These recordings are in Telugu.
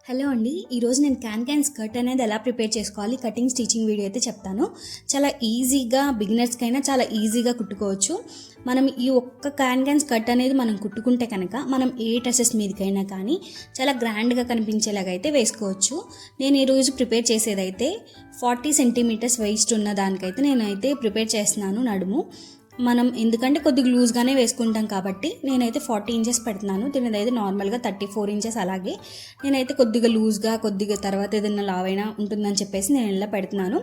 హలో అండి, ఈరోజు నేను క్యాన్ స్కర్ట్ అనేది ఎలా ప్రిపేర్ చేసుకోవాలి కటింగ్ స్టిచింగ్ వీడియో అయితే చెప్తాను. చాలా ఈజీగా బిగినర్స్కైనా చాలా ఈజీగా కుట్టుకోవచ్చు. మనం ఈ ఒక్క క్యాన్ స్కర్ట్ అనేది మనం కుట్టుకుంటే కనుక మనం ఏ డ్రెస్సెస్ మీదకైనా కానీ చాలా గ్రాండ్గా కనిపించేలాగా అయితే వేసుకోవచ్చు. నేను ఈరోజు ప్రిపేర్ చేసేదైతే 40 సెంటీమీటర్స్ వెయిస్ట్ ఉన్న దానికైతే నేనైతే ప్రిపేర్ చేస్తున్నాను నడుము. మనం ఎందుకంటే కొద్దిగా లూజ్గానే వేసుకుంటాం కాబట్టి నేనైతే 40 ఇంచెస్ పెడుతున్నాను. దీనిదైతే నార్మల్గా 34 ఇంచెస్. అలాగే నేనైతే కొద్దిగా లూజ్గా కొద్దిగా తర్వాత ఏదైనా లావైనా ఉంటుందని చెప్పేసి నేను ఇలా పెడుతున్నాను.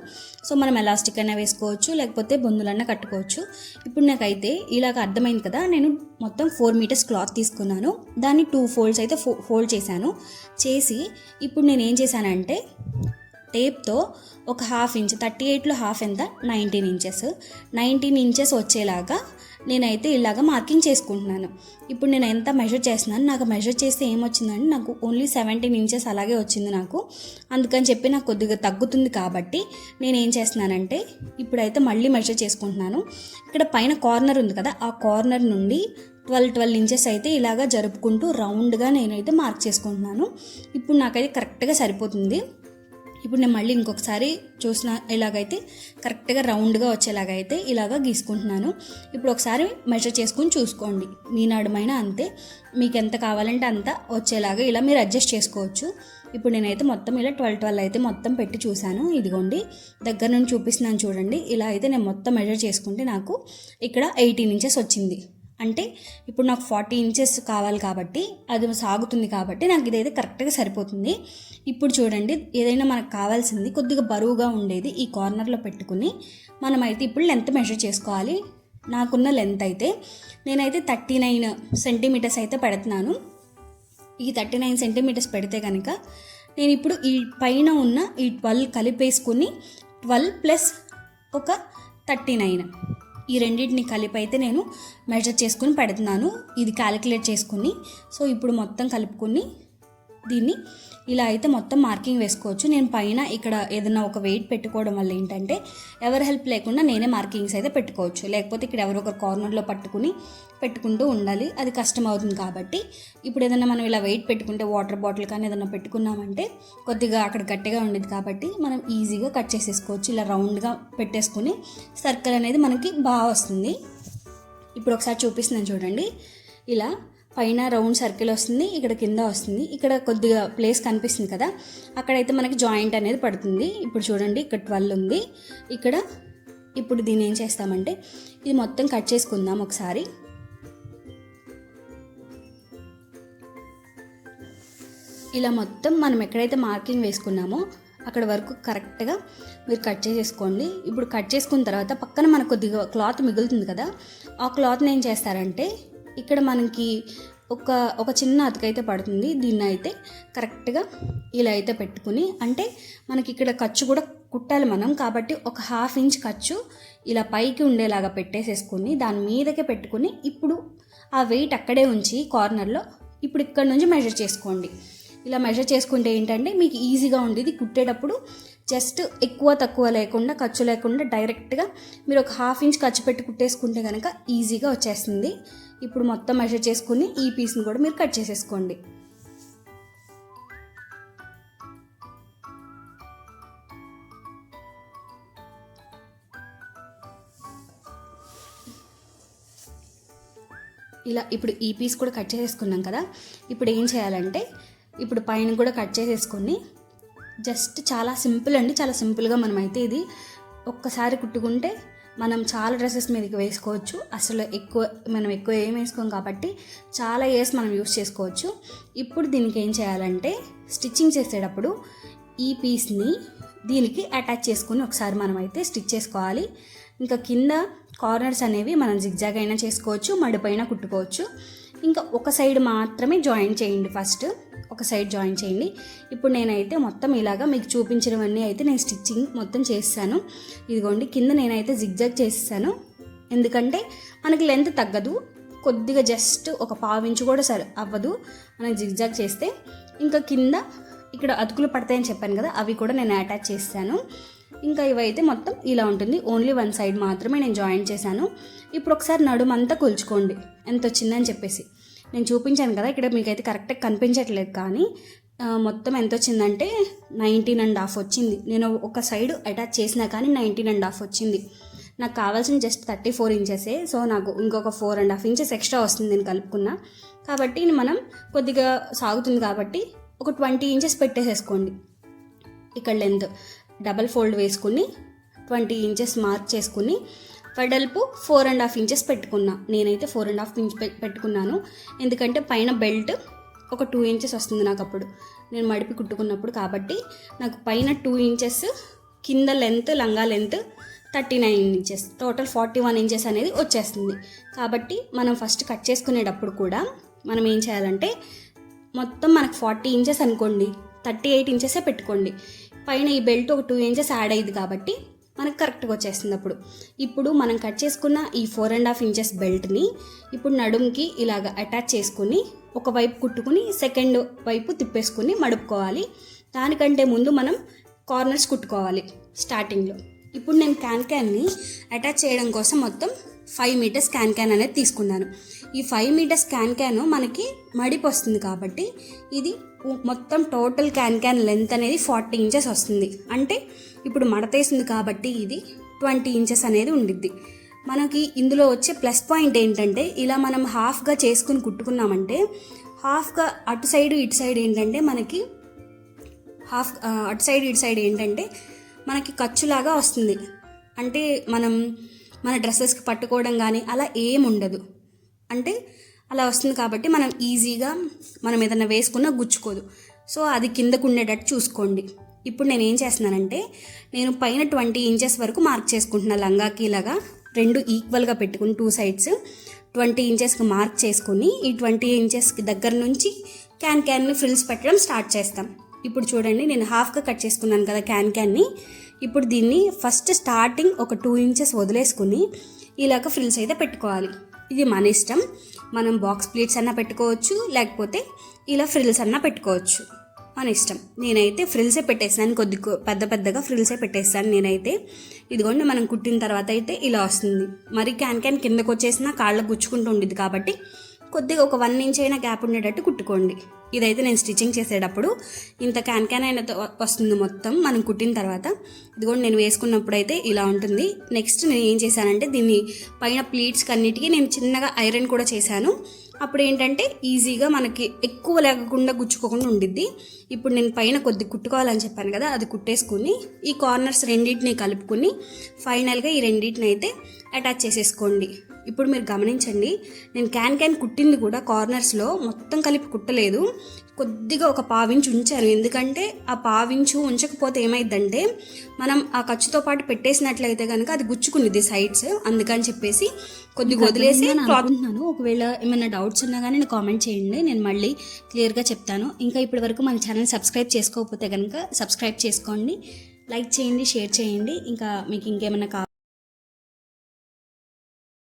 సో మనం ఎలాస్టిక్ అయినా వేసుకోవచ్చు, లేకపోతే బొందులన్నా కట్టుకోవచ్చు. ఇప్పుడు నాకైతే ఇలాగ అర్థమైంది కదా. నేను మొత్తం 4 మీటర్స్ క్లాత్ తీసుకున్నాను. దాన్ని 2 ఫోల్డ్స్ అయితే ఫోల్డ్ చేసి ఇప్పుడు నేను ఏం చేశానంటే టేప్తో ఒక హాఫ్ ఇంచ్, 38లో హాఫ్ ఎంత, 19 ఇంచెస్ వచ్చేలాగా నేనైతే ఇలాగ మార్కింగ్ చేసుకుంటున్నాను. ఇప్పుడు నేను ఎంత మెజర్ చేస్తున్నాను, నాకు మెజర్ చేస్తే ఏమొచ్చిందంటే నాకు ఓన్లీ 17 ఇంచెస్ అలాగే వచ్చింది నాకు. అందుకని చెప్పి నాకు కొద్దిగా తగ్గుతుంది కాబట్టి నేను ఏం చేస్తున్నానంటే ఇప్పుడైతే మళ్ళీ మెజర్ చేసుకుంటున్నాను. ఇక్కడ పైన కార్నర్ ఉంది కదా, ఆ కార్నర్ నుండి 12 ఇంచెస్ అయితే ఇలాగా జరుపుకుంటూ రౌండ్గా నేనైతే మార్క్ చేసుకుంటున్నాను. ఇప్పుడు నాకైతే కరెక్ట్గా సరిపోతుంది. ఇప్పుడు నేను మళ్ళీ ఇంకొకసారి చూసిన ఇలాగైతే కరెక్ట్గా రౌండ్గా వచ్చేలాగైతే ఇలాగ గీసుకుంటున్నాను. ఇప్పుడు ఒకసారి మెజర్ చేసుకుని చూసుకోండి. మీ నడుమైనా అంతే, మీకు ఎంత కావాలంటే అంత వచ్చేలాగా ఇలా మీరు అడ్జస్ట్ చేసుకోవచ్చు. ఇప్పుడు నేనైతే మొత్తం ఇలా 12 అయితే మొత్తం పెట్టి చూశాను. ఇదిగోండి దగ్గర నుండి చూపిస్తున్నాను చూడండి. ఇలా అయితే నేను మొత్తం మెజర్ చేసుకుంటే నాకు ఇక్కడ 18 ఇంచెస్ వచ్చింది. అంటే ఇప్పుడు నాకు 40 ఇంచెస్ కావాలి కాబట్టి అది సాగుతుంది కాబట్టి నాకు ఇదైతే కరెక్ట్గా సరిపోతుంది. ఇప్పుడు చూడండి, ఏదైనా మనకు కావాల్సింది కొద్దిగా బరువుగా ఉండేది ఈ కార్నర్లో పెట్టుకుని మనమైతే ఇప్పుడు లెంత్ మెజర్ చేసుకోవాలి. నాకున్న లెంత్ అయితే నేనైతే 39 సెంటీమీటర్స్ అయితే పెడుతున్నాను. ఈ 39 సెంటీమీటర్స్ పెడితే కనుక నేను ఇప్పుడు ఈ పైన ఉన్న ఈ 12 కలిపేసుకుని 12 ప్లస్ ఒక 39 ఈ రెండింటిని కలిపి అయితే నేను మెజర్ చేసుకుని పెడుతున్నాను. ఇది క్యాలిక్యులేట్ చేసుకుని. సో ఇప్పుడు మొత్తం కలుపుకొని దీన్ని ఇలా అయితే మొత్తం మార్కింగ్ వేసుకోవచ్చు. నేను పైన ఇక్కడ ఏదైనా ఒక వెయిట్ పెట్టుకోవడం వల్ల ఏంటంటే ఎవరి హెల్ప్ లేకుండా నేనే మార్కింగ్స్ అయితే పెట్టుకోవచ్చు. లేకపోతే ఇక్కడ ఎవరో ఒక కార్నర్లో పెట్టుకుంటూ ఉండాలి, అది కష్టం అవుతుంది. కాబట్టి ఇప్పుడు ఏదైనా మనం ఇలా వెయిట్ పెట్టుకుంటే వాటర్ బాటిల్ కానీ ఏదైనా పెట్టుకున్నామంటే కొద్దిగా అక్కడ గట్టిగా ఉండేది కాబట్టి మనం ఈజీగా కట్ చేసేసుకోవచ్చు. ఇలా రౌండ్గా పెట్టేసుకుని సర్కిల్ అనేది మనకి బాగా వస్తుంది. ఇప్పుడు ఒకసారి చూపిస్తున్నాను చూడండి. ఇలా పైన రౌండ్ సర్కిల్ వస్తుంది, ఇక్కడ కింద వస్తుంది, ఇక్కడ కొద్దిగా ప్లేస్ కనిపిస్తుంది కదా, అక్కడైతే మనకి జాయింట్ అనేది పడుతుంది. ఇప్పుడు చూడండి, ఇక్కడ 12 ఉంది ఇక్కడ. ఇప్పుడు దీన్ని ఏం చేస్తామంటే ఇది మొత్తం కట్ చేసుకుందాం ఒకసారి. ఇలా మొత్తం మనం ఎక్కడైతే మార్కింగ్ వేసుకున్నామో అక్కడ వరకు కరెక్ట్గా మీరు కట్ చేసేసుకోండి. ఇప్పుడు కట్ చేసుకున్న తర్వాత పక్కన మనకు కొద్దిగా క్లాత్ మిగులుతుంది కదా, ఆ క్లాత్ని ఏం చేస్తారంటే ఇక్కడ మనకి ఒక చిన్న అతుకైతే పడుతుంది. దీన్ని అయితే కరెక్ట్గా ఇలా అయితే పెట్టుకుని, అంటే మనకి ఇక్కడ ఖర్చు కూడా కుట్టాలి మనం కాబట్టి ఒక హాఫ్ ఇంచ్ ఖర్చు ఇలా పైకి ఉండేలాగా పెట్టేసేసుకుని దాని మీదకే పెట్టుకుని ఇప్పుడు ఆ వెయిట్ అక్కడే ఉంచి కార్నర్లో ఇప్పుడు ఇక్కడ నుంచి మెజర్ చేసుకోండి. ఇలా మెజర్ చేసుకుంటే ఏంటంటే మీకు ఈజీగా ఉండేది కుట్టేటప్పుడు. జస్ట్ ఎక్కువ తక్కువ లేకుండా ఖర్చు లేకుండా డైరెక్ట్గా మీరు ఒక హాఫ్ ఇంచ్ ఖర్చు పెట్టి కుట్టేసుకుంటే కనుక ఈజీగా వచ్చేస్తుంది. ఇప్పుడు మొత్తం మెజర్ చేసుకుని ఈ పీస్ని కూడా మీరు కట్ చేసేసుకోండి. ఇలా ఇప్పుడు ఈ పీస్ కూడా కట్ చేసేసుకున్నాం కదా. ఇప్పుడు ఏం చేయాలంటే ఇప్పుడు పైన కూడా కట్ చేసేసుకొని జస్ట్ చాలా సింపుల్ అండి, చాలా సింపుల్గా మనమైతే ఇది ఒక్కసారి కుట్టుకుంటే మనం చాలా డ్రెస్సెస్ మీదకి వేసుకోవచ్చు. అసలు మనం ఎక్కువ ఏం వేసుకోం కాబట్టి చాలా ఇయర్స్ మనం యూస్ చేసుకోవచ్చు. ఇప్పుడు దీనికి ఏం చేయాలంటే స్టిచ్చింగ్ చేసేటప్పుడు ఈ పీస్ని దీనికి అటాచ్ చేసుకుని ఒకసారి మనమైతే స్టిచ్ చేసుకోవాలి. ఇంకా కింద కార్నర్స్ అనేవి మనం జిగ్జాగ్ అయినా చేసుకోవచ్చు, మడిపైన కుట్టుకోవచ్చు. ఇంకా ఒక సైడ్ మాత్రమే జాయిన్ చేయండి, ఫస్ట్ ఒక సైడ్ జాయిన్ చేయండి. ఇప్పుడు నేనైతే మొత్తం ఇలాగా మీకు చూపించినవన్నీ అయితే నేను స్టిచ్చింగ్ మొత్తం చేస్తాను. ఇదిగోండి, కింద నేనైతే జిగ్జాగ్ చేస్తాను, ఎందుకంటే మనకి లెంత్ తగ్గదు. కొద్దిగా జస్ట్ ఒక పావు ఇంచు కూడా అవ్వదు మనకి జిగ్జాగ్ చేస్తే. ఇంకా కింద ఇక్కడ అతుకులు పడతాయని చెప్పాను కదా, అవి కూడా నేను అటాచ్ చేస్తాను. ఇంకా ఇవైతే మొత్తం ఇలా ఉంటుంది. ఓన్లీ వన్ సైడ్ మాత్రమే నేను జాయిన్ చేశాను. ఇప్పుడు ఒకసారి నడుమంతా కొలుచుకోండి ఎంత వచ్చిందని చెప్పేసి. నేను చూపించాను కదా, ఇక్కడ మీకైతే కరెక్ట్గా కనిపించట్లేదు కానీ మొత్తం ఎంత వచ్చిందంటే 19.5 వచ్చింది. నేను ఒక సైడ్ అటాచ్ చేసినా కానీ 19.5 వచ్చింది. నాకు కావాల్సిన జస్ట్ 34 ఇంచెసే. సో నాకు ఇంకొక 4.5 ఇంచెస్ ఎక్స్ట్రా వస్తుంది నేను కలుపుకున్నా కాబట్టి. మనం కొద్దిగా సాగుతుంది కాబట్టి ఒక 20 ఇంచెస్ పెట్టేసేసుకోండి. ఇక్కడ లెంత్ డబల్ ఫోల్డ్ వేసుకుని 20 ఇంచెస్ మార్క్ చేసుకుని వెడల్పు 4.5 ఇంచెస్ పెట్టుకున్నా. నేనైతే 4.5 ఇంచ్ పెట్టుకున్నాను. ఎందుకంటే పైన బెల్ట్ ఒక 2 ఇంచెస్ వస్తుంది నాకు అప్పుడు నేను మడిపి కుట్టుకున్నప్పుడు. కాబట్టి నాకు పైన 2 ఇంచెస్, కింద లెంత్ లంగా లెంత్ 39 ఇంచెస్, టోటల్ 41 ఇంచెస్ అనేది వచ్చేస్తుంది. కాబట్టి మనం ఫస్ట్ కట్ చేసుకునేటప్పుడు కూడా మనం ఏం చేయాలంటే మొత్తం మనకు 40 ఇంచెస్ అనుకోండి, 38 ఇంచెసే పెట్టుకోండి. పైన ఈ బెల్ట్ ఒక 2 ఇంచెస్ యాడ్ అయ్యింది కాబట్టి మనకు కరెక్ట్గా వచ్చేస్తుంది. ఇప్పుడు మనం కట్ చేసుకున్న ఈ 4.5 ఇంచెస్ బెల్ట్ని ఇప్పుడు నడుముకి ఇలాగ అటాచ్ చేసుకుని ఒకవైపు కుట్టుకుని సెకండ్ వైపు తిప్పేసుకుని మడుపుకోవాలి. దానికంటే ముందు మనం కార్నర్స్ కుట్టుకోవాలి స్టార్టింగ్లో. ఇప్పుడు నేను క్యాన్ని అటాచ్ చేయడం కోసం మొత్తం 5 మీటర్స్ క్యాన్ అనేది తీసుకున్నాను. ఈ 5 మీటర్స్ క్యాన్ మనకి మడిపి వస్తుంది కాబట్టి ఇది మొత్తం టోటల్ క్యాన్ లెంత్ అనేది 40 ఇంచెస్ వస్తుంది. అంటే ఇప్పుడు మడతేసింది కాబట్టి ఇది 20 ఇంచెస్ అనేది ఉండిద్ది. మనకి ఇందులో వచ్చే ప్లస్ పాయింట్ ఏంటంటే ఇలా మనం హాఫ్గా చేసుకుని కుట్టుకున్నామంటే హాఫ్గా అటు సైడ్ ఇటు సైడ్ ఏంటంటే మనకి అటు సైడ్ ఇటు సైడ్ ఏంటంటే మనకి ఖర్చులాగా వస్తుంది. అంటే మన డ్రెస్సెస్కి పట్టుకోవడం కానీ అలా ఏం ఉండదు. అంటే అలా వస్తుంది కాబట్టి మనం ఈజీగా మనం ఏదైనా వేసుకున్నా గుచ్చుకోదు. సో అది కిందకు ఉండేటట్టు చూసుకోండి. ఇప్పుడు నేను ఏం చేస్తున్నానంటే నేను పైన 20 ఇంచెస్ వరకు మార్క్ చేసుకుంటున్నా. లంగాకి ఇలాగా 2 ఈక్వల్గా పెట్టుకుని 2 సైడ్స్ 20 ఇంచెస్కి మార్క్ చేసుకుని ఈ 20 ఇంచెస్కి దగ్గర నుంచి క్యాన్ని ఫ్రిల్స్ పెట్టడం స్టార్ట్ చేస్తాం. ఇప్పుడు చూడండి, నేను హాఫ్గా కట్ చేసుకున్నాను కదా క్యాన్ని. ఇప్పుడు దీన్ని ఫస్ట్ స్టార్టింగ్ ఒక 2 ఇంచెస్ వదిలేసుకుని ఇలాగ ఫ్రిల్స్ అయితే పెట్టుకోవాలి. ఇది మన ఇష్టం. మనం బాక్స్ ప్లీట్స్ అన్నా పెట్టుకోవచ్చు, లేకపోతే ఇలా ఫ్రిల్స్ అన్నా పెట్టుకోవచ్చు, మన ఇష్టం. నేనైతే ఫ్రిల్సే పెట్టేస్తాను, పెద్దగా ఫ్రిల్సే పెట్టేస్తాను నేనైతే. ఇదిగోండి, మనం కుట్టిన తర్వాత అయితే ఇలా వస్తుంది. మరి క్యాన్ కిందకు వచ్చేసినా కాళ్ళకు గుచ్చుకుంటూ ఉండిద్ది కాబట్టి కొద్దిగా ఒక 1 ఇంచ్ అయినా గ్యాప్ ఉండేటట్టు కుట్టుకోండి. ఇదైతే నేను స్టిచ్చింగ్ చేసేటప్పుడు ఇంత క్యాన్ అయినా వస్తుంది మొత్తం మనం కుట్టిన తర్వాత. ఇదిగోండి, నేను వేసుకున్నప్పుడు అయితే ఇలా ఉంటుంది. నెక్స్ట్ నేను ఏం చేశానంటే దీన్ని పైన ప్లీట్స్కి అన్నిటికీ నేను చిన్నగా ఐరన్ కూడా చేశాను. అప్పుడు ఏంటంటే ఈజీగా మనకి ఎక్కువ లేకుండా గుచ్చుకోకుండా ఉండిద్ది. ఇప్పుడు నేను పైన కొద్ది కుట్టుకోవాలని చెప్పాను కదా, అది కుట్టేసుకుని ఈ కార్నర్స్ రెండింటిని కలుపుకుని ఫైనల్గా ఈ రెండింటిని అయితే అటాచ్ చేసేసుకోండి. ఇప్పుడు మీరు గమనించండి, నేను క్యాన్ కుట్టింది కూడా కార్నర్స్లో మొత్తం కలిపి కుట్టలేదు, కొద్దిగా ఒక 1/4 ఇంచ్ ఉంచాను. ఎందుకంటే ఆ 1/4 ఇంచు ఉంచకపోతే ఏమైందంటే మనం ఆ ఖర్చుతో పాటు పెట్టేసినట్లయితే కనుక అది గుచ్చుకునిద్ది సైడ్స్. అందుకని చెప్పేసి కొద్దిగా వదిలేసి అనుకుంటున్నాను. ఒకవేళ ఏమైనా డౌట్స్ ఉన్నా కానీ కామెంట్ చేయండి, నేను మళ్ళీ క్లియర్గా చెప్తాను. ఇంకా ఇప్పటి వరకు మన ఛానల్ సబ్స్క్రైబ్ చేసుకోకపోతే కనుక సబ్స్క్రైబ్ చేసుకోండి, లైక్ చేయండి, షేర్ చేయండి. ఇంకా మీకు ఇంకేమైనా